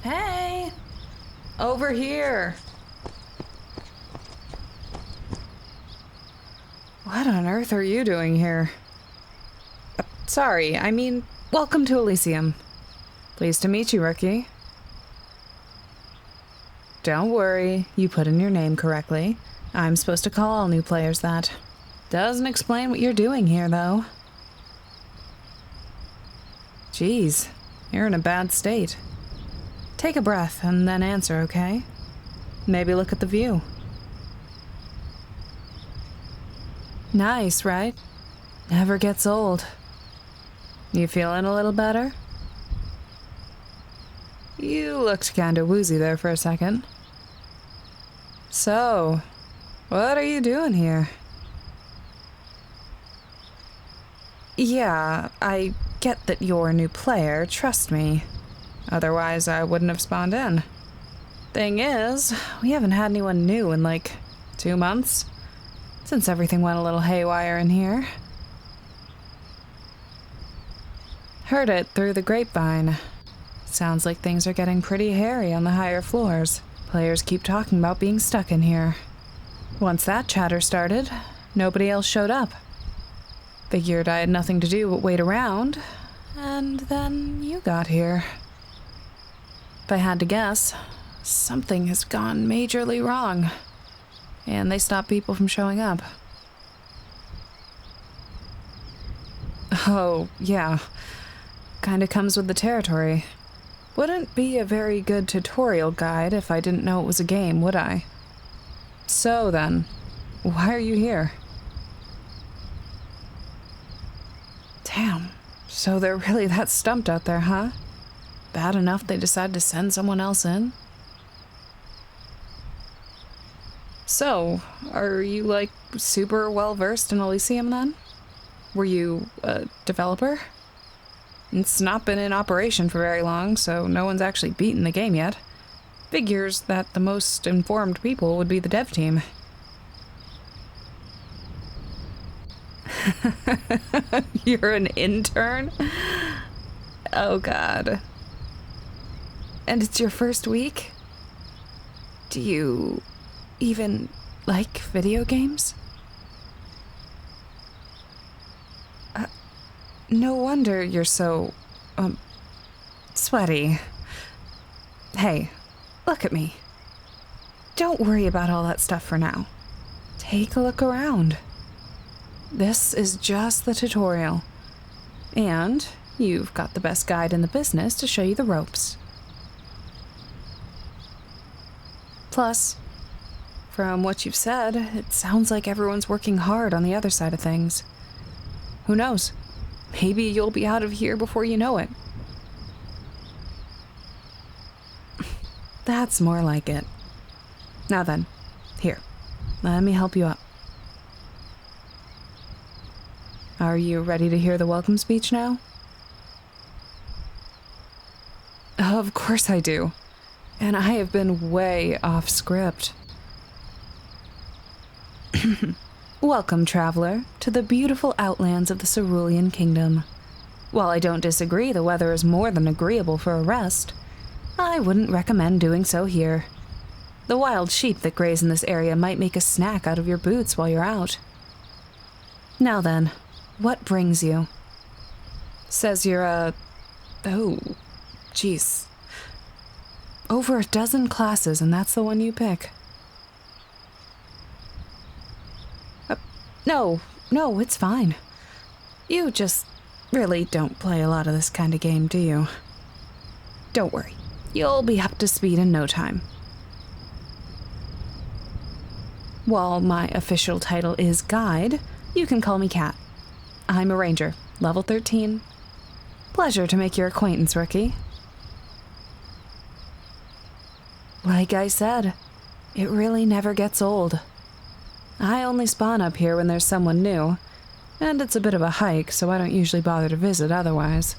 Hey! Over here! What on earth are you doing here? Sorry, I mean, welcome to Elysium. Pleased to meet you, rookie. Don't worry, you put in your name correctly. I'm supposed to call all new players that. Doesn't explain what you're doing here, though. Jeez, you're in a bad state. Take a breath and then answer, okay? Maybe look at the view. Nice, right? Never gets old. You feeling a little better? You looked kinda woozy there for a second. So, what are you doing here? Yeah, I get that you're a new player, trust me. Otherwise, I wouldn't have spawned in. Thing is, we haven't had anyone new in like 2 months, since everything went a little haywire in here. Heard it through the grapevine. Sounds like things are getting pretty hairy on the higher floors. Players keep talking about being stuck in here. Once that chatter started, nobody else showed up. Figured I had nothing to do but wait around, and then you got here. If I had to guess, something has gone majorly wrong, and they stopped people from showing up. Oh, yeah. Kinda comes with the territory. Wouldn't be a very good tutorial guide if I didn't know it was a game, would I? So then, why are you here? Damn, so they're really that stumped out there, huh? Bad enough they decide to send someone else in? So, are you like super well versed in Elysium then? Were you a developer? It's not been in operation for very long, so no one's actually beaten the game yet. Figures that the most informed people would be the dev team. You're an intern? Oh god. And it's your first week? Do you even like video games? No wonder you're so, sweaty. Hey, look at me. Don't worry about all that stuff for now. Take a look around. This is just the tutorial. And you've got the best guide in the business to show you the ropes. Plus, from what you've said, it sounds like everyone's working hard on the other side of things. Who knows? Maybe you'll be out of here before you know it. That's more like it. Now then, here, let me help you up. Are you ready to hear the welcome speech now? Of course I do. And I have been way off script. Welcome, traveler, to the beautiful outlands of the Cerulean Kingdom. While I don't disagree the weather is more than agreeable for a rest, I wouldn't recommend doing so here. The wild sheep that graze in this area might make a snack out of your boots while you're out. Now then, what brings you? Says you're oh, jeez. Over a dozen classes, and that's the one you pick. No, it's fine. You just really don't play a lot of this kind of game, do you? Don't worry, you'll be up to speed in no time. While my official title is Guide, you can call me Kat. I'm a ranger, level 13. Pleasure to make your acquaintance, rookie. Like I said, it really never gets old. I only spawn up here when there's someone new, and it's a bit of a hike, so I don't usually bother to visit otherwise.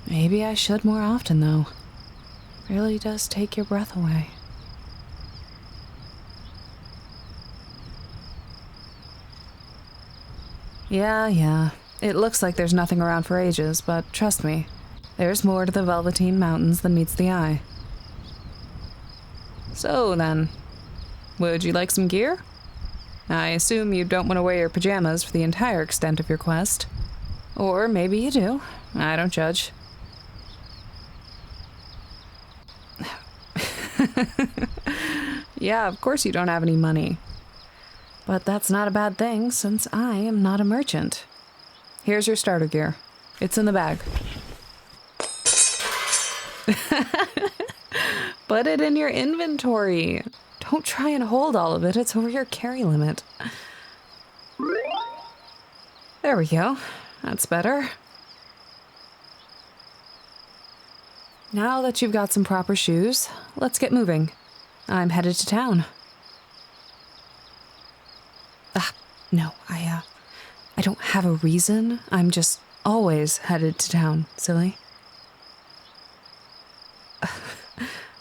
Maybe I should more often, though. Really does take your breath away. Yeah, It looks like there's nothing around for ages, but trust me, there's more to the Velveteen Mountains than meets the eye. So then, would you like some gear? I assume you don't want to wear your pajamas for the entire extent of your quest. Or maybe you do. I don't judge. Yeah, of course you don't have any money. But that's not a bad thing, since I am not a merchant. Here's your starter gear. It's in the bag. Put it in your inventory. Don't try and hold all of it. It's over your carry limit. There we go. That's better. Now that you've got some proper shoes, let's get moving. I'm headed to town. No, I don't have a reason. I'm just always headed to town, silly.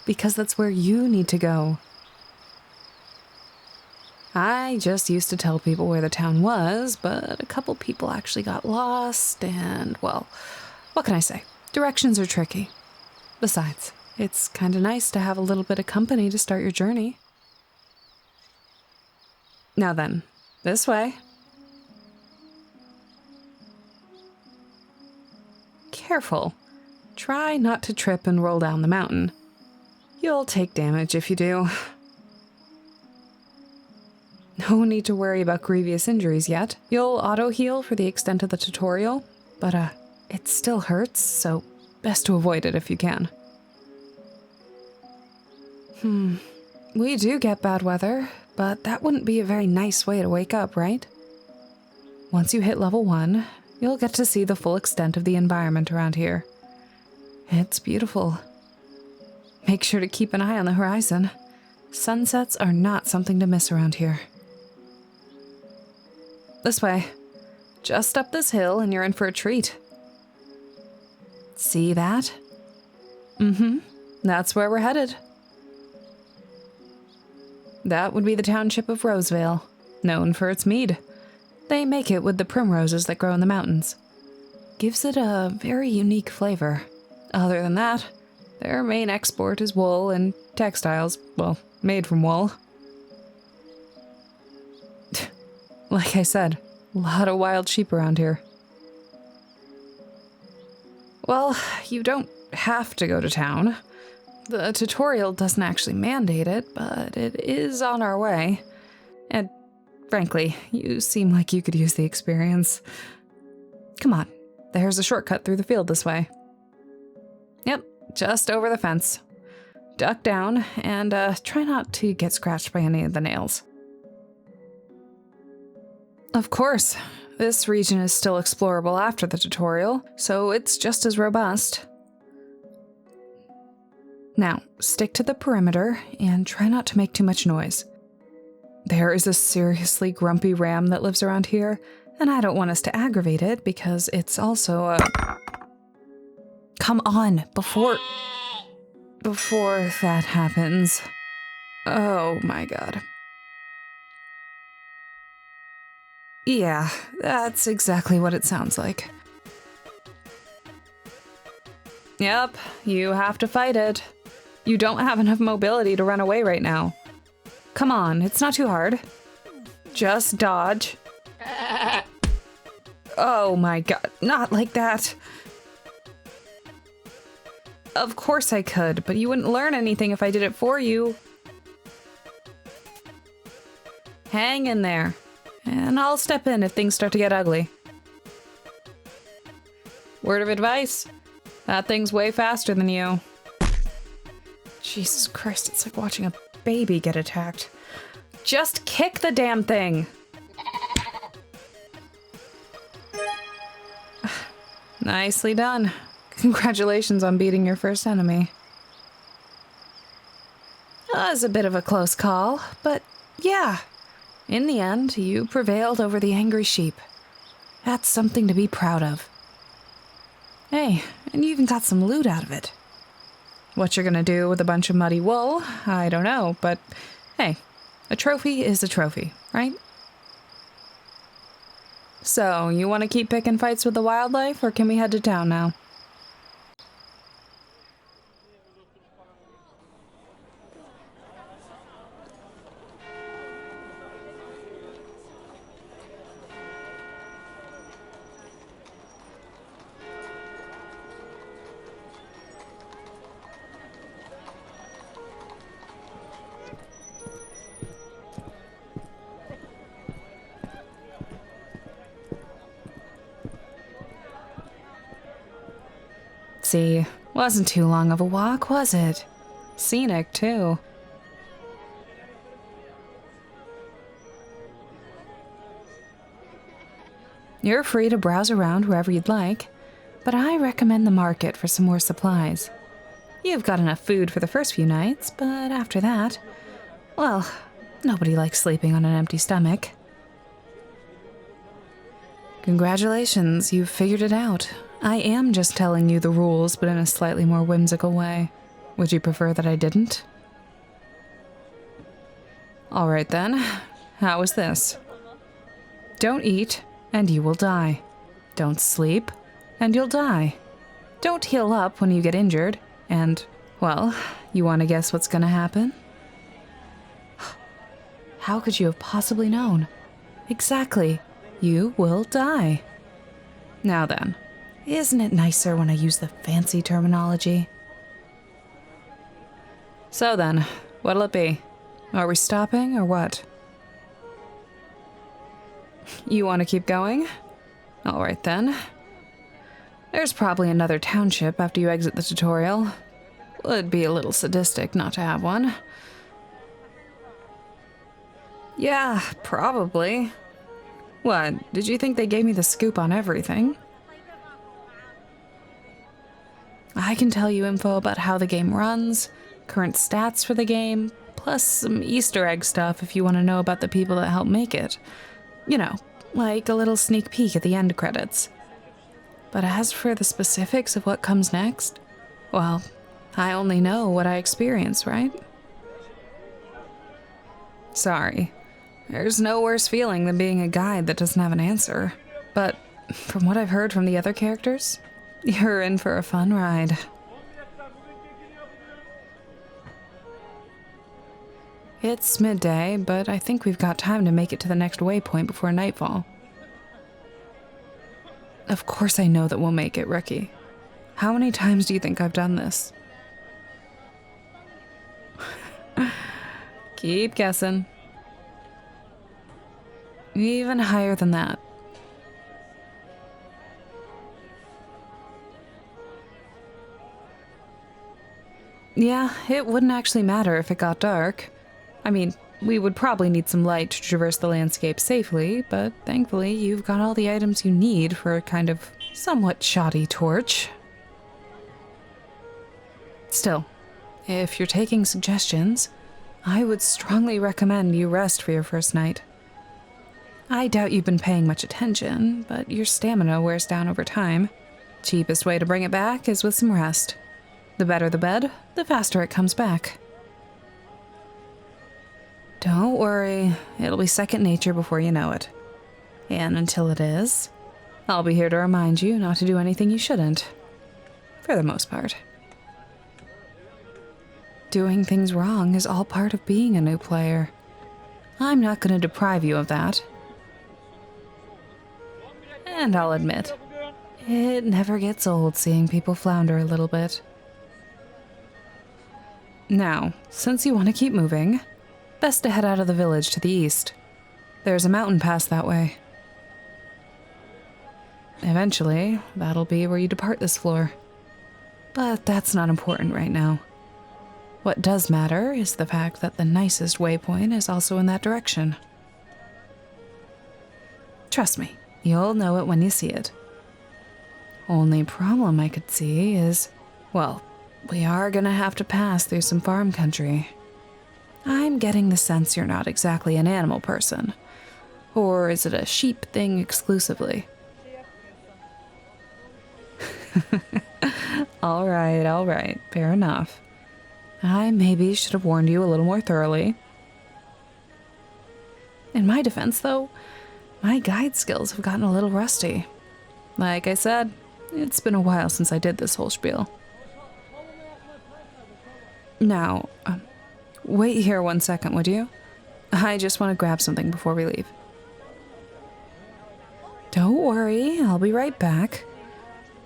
Because that's where you need to go. I just used to tell people where the town was, but a couple people actually got lost, and, well, what can I say? Directions are tricky. Besides, it's kind of nice to have a little bit of company to start your journey. Now then, this way. Careful. Try not to trip and roll down the mountain. You'll take damage if you do. No need to worry about grievous injuries yet. You'll auto-heal for the extent of the tutorial, but it still hurts, so best to avoid it if you can. We do get bad weather, but that wouldn't be a very nice way to wake up, right? Once you hit level 1, you'll get to see the full extent of the environment around here. It's beautiful. Make sure to keep an eye on the horizon. Sunsets are not something to miss around here. This way. Just up this hill and you're in for a treat. See that? That's where we're headed. That would be the township of Rosevale, known for its mead. They make it with the primroses that grow in the mountains. Gives it a very unique flavor. Other than that, their main export is wool and textiles, well, made from wool. Like I said, a lot of wild sheep around here. Well, you don't have to go to town. The tutorial doesn't actually mandate it, but it is on our way. And frankly, you seem like you could use the experience. Come on, there's a shortcut through the field this way. Yep, just over the fence. Duck down, and try not to get scratched by any of the nails. Of course, this region is still explorable after the tutorial, so it's just as robust. Now, stick to the perimeter and try not to make too much noise. There is a seriously grumpy ram that lives around here, and I don't want us to aggravate it because it's also a... Come on, before that happens. Oh my god. Yeah, that's exactly what it sounds like. Yep, you have to fight it. You don't have enough mobility to run away right now. Come on, it's not too hard. Just dodge. Oh my god, not like that. Of course I could, but you wouldn't learn anything if I did it for you. Hang in there, and I'll step in if things start to get ugly. Word of advice, that thing's way faster than you. Jesus Christ, it's like watching a baby get attacked. Just kick the damn thing! Nicely done. Congratulations on beating your first enemy. That was a bit of a close call, but yeah. In the end, you prevailed over the angry sheep. That's something to be proud of. Hey, and you even got some loot out of it. What you're gonna do with a bunch of muddy wool, I don't know, but hey, a trophy is a trophy, right? So, you want to keep picking fights with the wildlife, or can we head to town now? See, wasn't too long of a walk, was it? Scenic, too. You're free to browse around wherever you'd like, but I recommend the market for some more supplies. You've got enough food for the first few nights, but after that, well, nobody likes sleeping on an empty stomach. Congratulations, you've figured it out. I am just telling you the rules, but in a slightly more whimsical way. Would you prefer that I didn't? All right then, how is this? Don't eat, and you will die. Don't sleep, and you'll die. Don't heal up when you get injured, and, well, you want to guess what's gonna happen? How could you have possibly known? Exactly, you will die. Now then, isn't it nicer when I use the fancy terminology? So then, what'll it be? Are we stopping or what? You want to keep going? All right then. There's probably another township after you exit the tutorial. Would be a little sadistic not to have one. Yeah, probably. What, did you think they gave me the scoop on everything? I can tell you info about how the game runs, current stats for the game, plus some Easter egg stuff if you want to know about the people that helped make it. You know, like a little sneak peek at the end credits. But as for the specifics of what comes next, well, I only know what I experience, right? Sorry. There's no worse feeling than being a guide that doesn't have an answer. But from what I've heard from the other characters, you're in for a fun ride. It's midday, but I think we've got time to make it to the next waypoint before nightfall. Of course I know that we'll make it, Ricky. How many times do you think I've done this? Keep guessing. Even higher than that. Yeah, it wouldn't actually matter if it got dark. I mean, we would probably need some light to traverse the landscape safely, but thankfully you've got all the items you need for a kind of somewhat shoddy torch. Still, if you're taking suggestions, I would strongly recommend you rest for your first night. I doubt you've been paying much attention, but your stamina wears down over time. Cheapest way to bring it back is with some rest. The better the bed, the faster it comes back. Don't worry, it'll be second nature before you know it. And until it is, I'll be here to remind you not to do anything you shouldn't. For the most part. Doing things wrong is all part of being a new player. I'm not going to deprive you of that. And I'll admit, it never gets old seeing people flounder a little bit. Now, since you want to keep moving, best to head out of the village to the east. There's a mountain pass that way. Eventually, that'll be where you depart this floor. But that's not important right now. What does matter is the fact that the nicest waypoint is also in that direction. Trust me, you'll know it when you see it. Only problem I could see is, well, we are gonna have to pass through some farm country. I'm getting the sense you're not exactly an animal person. Or is it a sheep thing exclusively? All right, fair enough. I maybe should have warned you a little more thoroughly. In my defense, though, My guide skills have gotten a little rusty. Like I said, it's been a while since I did this whole spiel. Now, wait here 1 second, would you? I just want to grab something before we leave. Don't worry, I'll be right back.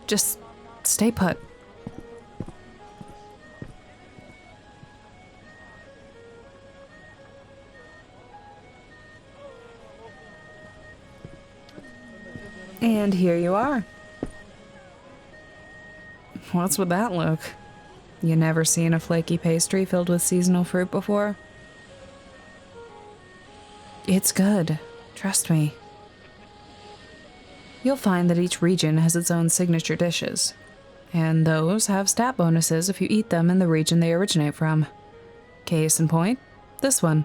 Just stay put. And here you are. What's with that look? You never seen a flaky pastry filled with seasonal fruit before? It's good. Trust me. You'll find that each region has its own signature dishes, and those have stat bonuses if you eat them in the region they originate from. Case in point, this one.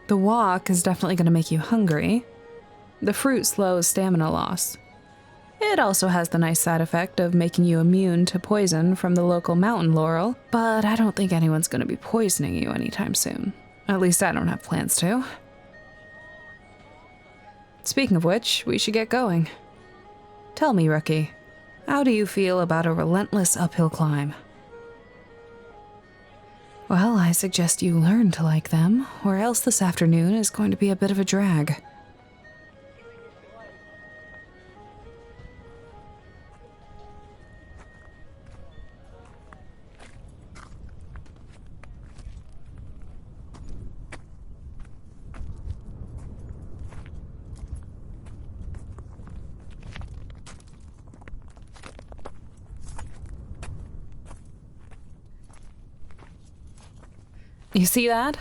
The walk is definitely going to make you hungry. The fruit slows stamina loss. It also has the nice side effect of making you immune to poison from the local mountain laurel, but I don't think anyone's going to be poisoning you anytime soon. At least I don't have plans to. Speaking of which, we should get going. Tell me, rookie, how do you feel about a relentless uphill climb? Well, I suggest you learn to like them, or else this afternoon is going to be a bit of a drag. You see that?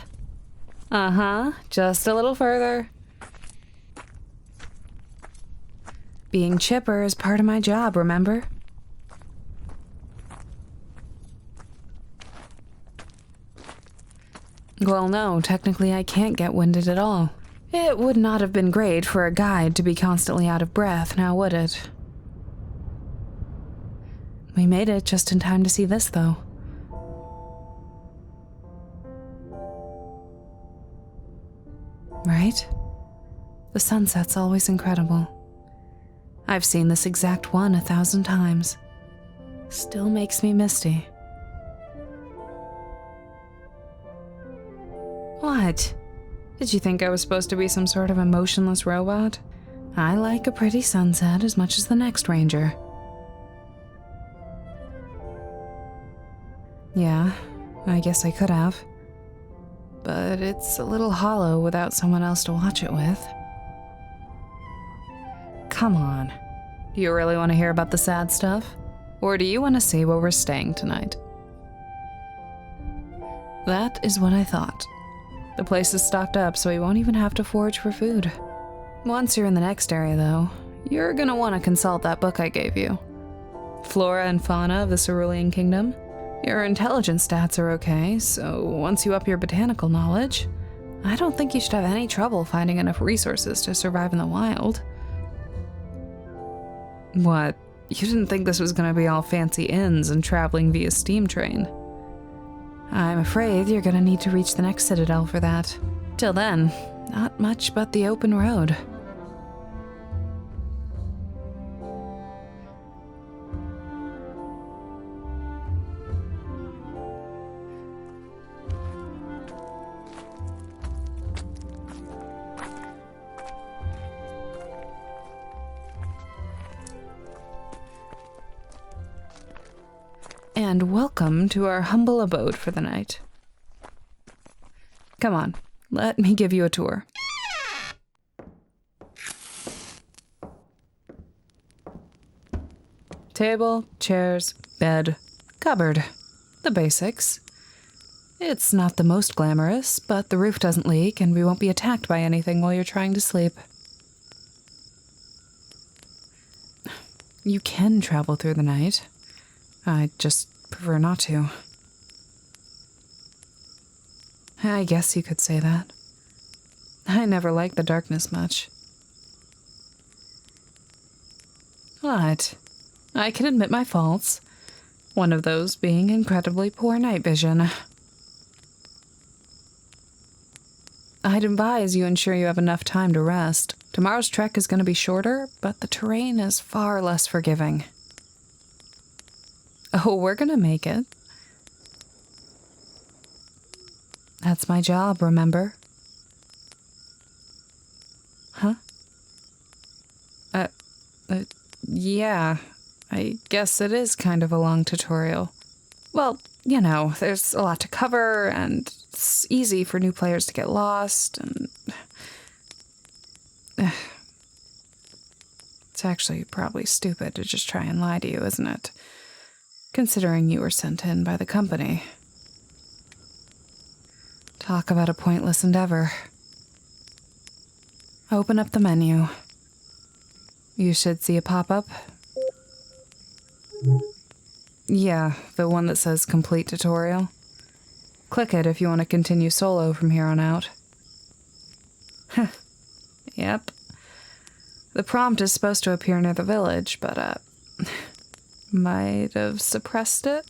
Uh-huh, just a little further. Being chipper is part of my job, remember? Well, no, technically I can't get winded at all. It would not have been great for a guide to be constantly out of breath, now would it? We made it just in time to see this, though. Right? The sunset's always incredible. I've seen this exact one 1,000 times. Still makes me misty. What? Did you think I was supposed to be some sort of emotionless robot? I like a pretty sunset as much as the next ranger. Yeah, I guess I could have. But it's a little hollow without someone else to watch it with. Come on. Do you really want to hear about the sad stuff? Or do you want to see where we're staying tonight? That is what I thought. The place is stocked up, so you won't even have to forage for food. Once you're in the next area, though, you're gonna want to consult that book I gave you. Flora and Fauna of the Cerulean Kingdom. Your intelligence stats are okay, so once you up your botanical knowledge, I don't think you should have any trouble finding enough resources to survive in the wild. What? You didn't think this was gonna be all fancy inns and traveling via steam train? I'm afraid you're gonna need to reach the next citadel for that. Till then, not much but the open road. And welcome to our humble abode for the night. Come on, let me give you a tour. Table, chairs, bed, cupboard. The basics. It's not the most glamorous, but the roof doesn't leak and we won't be attacked by anything while you're trying to sleep. You can travel through the night. I just prefer not to. I guess you could say that. I never liked the darkness much. What? I can admit my faults. One of those being incredibly poor night vision. I'd advise you ensure you have enough time to rest. Tomorrow's trek is going to be shorter, but the terrain is far less forgiving. Oh, we're going to make it. That's my job, remember? Huh? Yeah, I guess it is kind of a long tutorial. Well, you know, there's a lot to cover, and it's easy for new players to get lost, and... It's actually probably stupid to just try and lie to you, isn't it? Considering you were sent in by the company. Talk about a pointless endeavor. Open up the menu. You should see a pop-up. Yeah, the one that says complete tutorial. Click it if you want to continue solo from here on out. Yep. The prompt is supposed to appear near the village, but, might have suppressed it?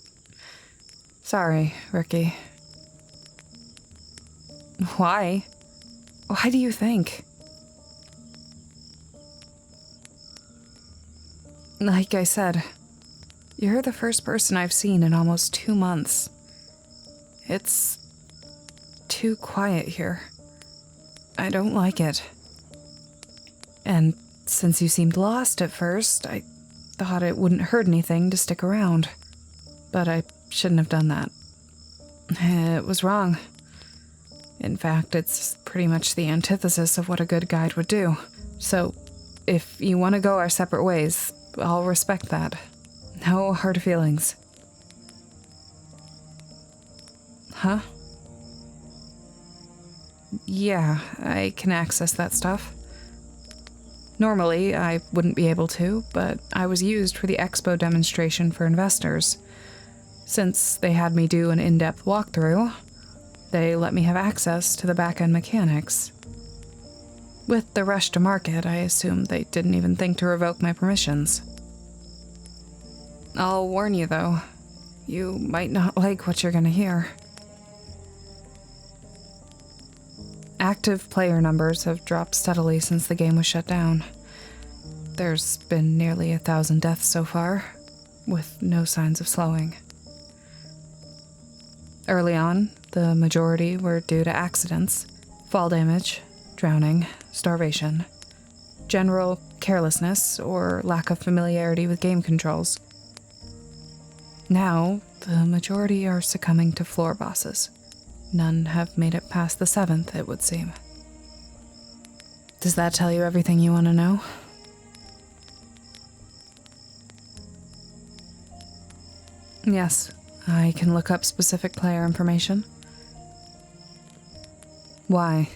Sorry, Ricky. Why? Why do you think? Like I said, you're the first person I've seen in almost 2 months. It's too quiet here. I don't like it. And since you seemed lost at first, I thought it wouldn't hurt anything to stick around. But I shouldn't have done that. It was wrong. In fact, it's pretty much the antithesis of what a good guide would do. So, if you want to go our separate ways, I'll respect that. No hard feelings. Huh? Yeah, I can access that stuff. Normally, I wouldn't be able to, but I was used for the expo demonstration for investors. Since they had me do an in-depth walkthrough, they let me have access to the back-end mechanics. With the rush to market, I assumed they didn't even think to revoke my permissions. I'll warn you, though. You might not like what you're gonna hear. Active player numbers have dropped steadily since the game was shut down. There's been nearly 1,000 deaths so far, with no signs of slowing. Early on, the majority were due to accidents, fall damage, drowning, starvation, general carelessness, or lack of familiarity with game controls. Now, the majority are succumbing to floor bosses. None have made it past the 7th, it would seem. Does that tell you everything you want to know? Yes, I can look up specific player information. Why?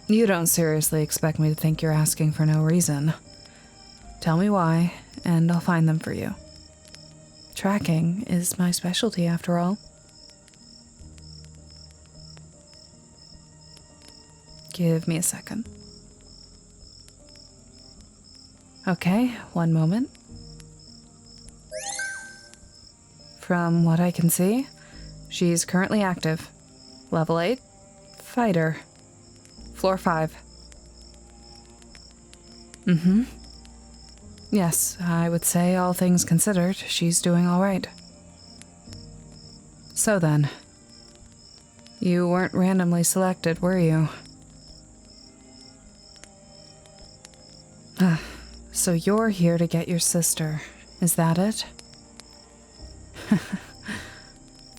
You don't seriously expect me to think you're asking for no reason. Tell me why, and I'll find them for you. Tracking is my specialty, after all. Give me a second. Okay, one moment. From what I can see, she's currently active. Level 8, fighter. Floor 5. Mm-hmm. Yes, I would say, all things considered, she's doing all right. So then, you weren't randomly selected, were you? So you're here to get your sister, is that it?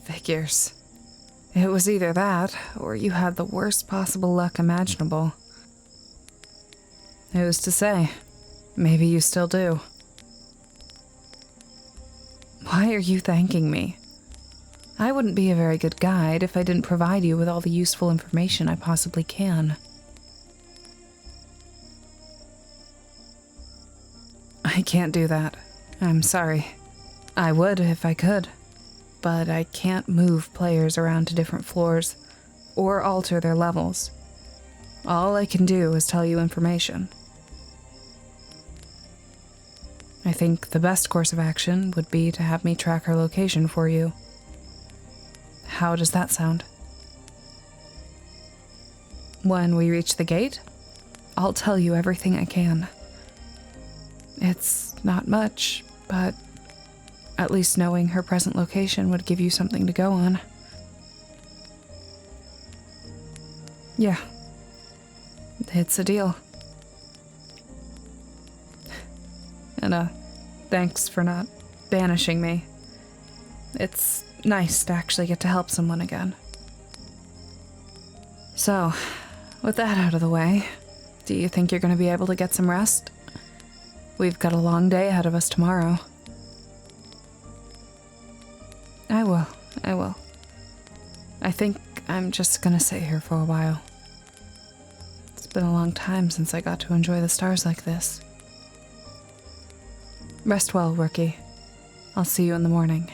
Figures. It was either that, or you had the worst possible luck imaginable. Who's to say? Maybe you still do. Why are you thanking me? I wouldn't be a very good guide if I didn't provide you with all the useful information I possibly can. I can't do that. I'm sorry. I would if I could, but I can't move players around to different floors or alter their levels. All I can do is tell you information. I think the best course of action would be to have me track her location for you. How does that sound? When we reach the gate, I'll tell you everything I can. It's not much, but at least knowing her present location would give you something to go on. Yeah, it's a deal. And thanks for not banishing me. It's nice to actually get to help someone again. So, with that out of the way, do you think you're going to be able to get some rest? We've got a long day ahead of us tomorrow. I will. I think I'm just going to sit here for a while. It's been a long time since I got to enjoy the stars like this. Rest well, Rookie. I'll see you in the morning.